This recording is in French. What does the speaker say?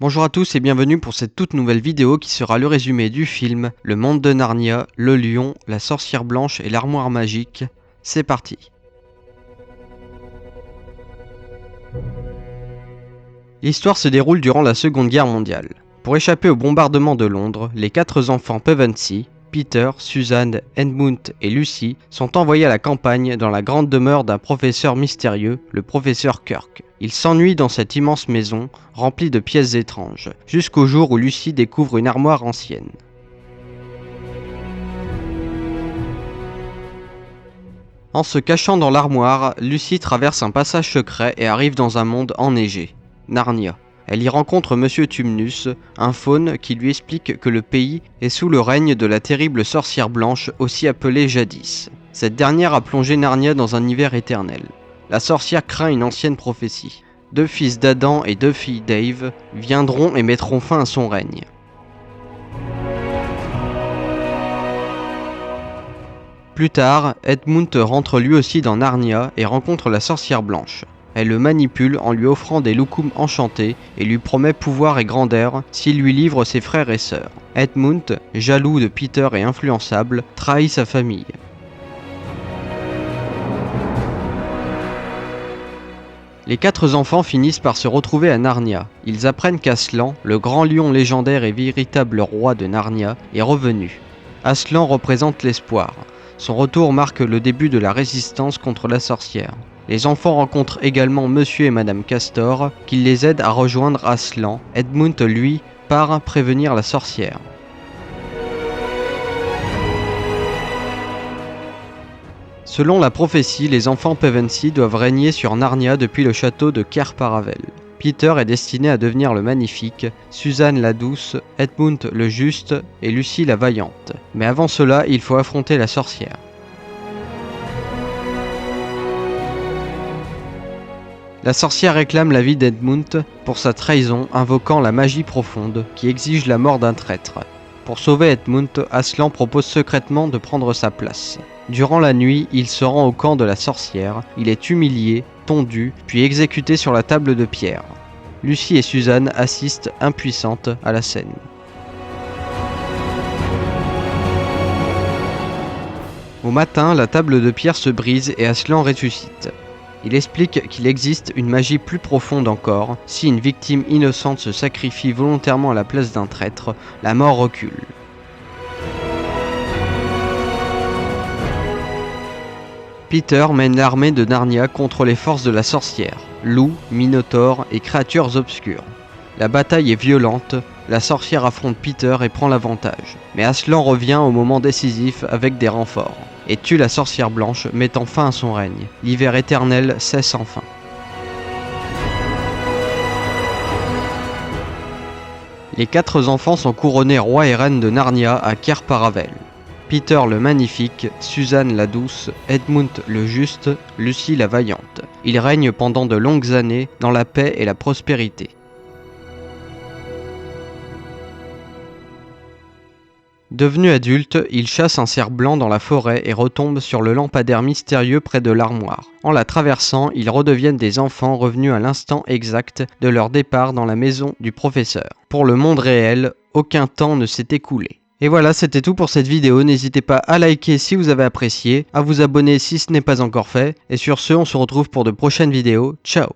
Bonjour à tous et bienvenue pour cette toute nouvelle vidéo qui sera le résumé du film Le Monde de Narnia, le lion, la sorcière blanche et l'armoire magique. C'est parti. L'histoire se déroule durant la Seconde Guerre mondiale. Pour échapper au bombardement de Londres, les 4 enfants Pevensie, Peter, Susan, Edmund et Lucy sont envoyés à la campagne dans la grande demeure d'un professeur mystérieux, le professeur Kirk. Ils s'ennuient dans cette immense maison, remplie de pièces étranges, jusqu'au jour où Lucy découvre une armoire ancienne. En se cachant dans l'armoire, Lucy traverse un passage secret et arrive dans un monde enneigé, Narnia. Elle y rencontre Monsieur Tumnus, un faune qui lui explique que le pays est sous le règne de la terrible sorcière blanche, aussi appelée jadis. Cette dernière a plongé Narnia dans un hiver éternel. La sorcière craint une ancienne prophétie. 2 fils d'Adam et 2 filles d'Ève viendront et mettront fin à son règne. Plus tard, Edmund rentre lui aussi dans Narnia et rencontre la sorcière blanche. Elle le manipule en lui offrant des loukoums enchantés et lui promet pouvoir et grandeur s'il lui livre ses frères et sœurs. Edmund, jaloux de Peter et influençable, trahit sa famille. Les 4 enfants finissent par se retrouver à Narnia. Ils apprennent qu'Aslan, le grand lion légendaire et véritable roi de Narnia, est revenu. Aslan représente l'espoir. Son retour marque le début de la résistance contre la sorcière. Les enfants rencontrent également Monsieur et Madame Castor, qui les aident à rejoindre Aslan. Edmund, lui, part prévenir la sorcière. Selon la prophétie, les enfants Pevensie doivent régner sur Narnia depuis le château de Cair Paravel. Peter est destiné à devenir le magnifique, Susan la douce, Edmund le juste et Lucy la vaillante. Mais avant cela, il faut affronter la sorcière. La sorcière réclame la vie d'Edmund pour sa trahison, invoquant la magie profonde qui exige la mort d'un traître. Pour sauver Edmund, Aslan propose secrètement de prendre sa place. Durant la nuit, il se rend au camp de la sorcière, il est humilié, tondu, puis exécuté sur la table de pierre. Lucy et Susan assistent impuissantes à la scène. Au matin, la table de pierre se brise et Aslan ressuscite. Il explique qu'il existe une magie plus profonde encore. Si une victime innocente se sacrifie volontairement à la place d'un traître, la mort recule. Peter mène l'armée de Narnia contre les forces de la sorcière, loups, minotaures et créatures obscures. La bataille est violente, la sorcière affronte Peter et prend l'avantage. Mais Aslan revient au moment décisif avec des renforts, et tue la sorcière blanche, mettant fin à son règne. L'hiver éternel cesse enfin. Les 4 enfants sont couronnés rois et reines de Narnia à Cair Paravel. Peter le magnifique, Susan la douce, Edmund le juste, Lucy la vaillante. Ils règnent pendant de longues années dans la paix et la prospérité. Devenu adulte, il chasse un cerf blanc dans la forêt et retombe sur le lampadaire mystérieux près de l'armoire. En la traversant, ils redeviennent des enfants revenus à l'instant exact de leur départ dans la maison du professeur. Pour le monde réel, aucun temps ne s'est écoulé. Et voilà, c'était tout pour cette vidéo. N'hésitez pas à liker si vous avez apprécié, à vous abonner si ce n'est pas encore fait. Et sur ce, on se retrouve pour de prochaines vidéos. Ciao!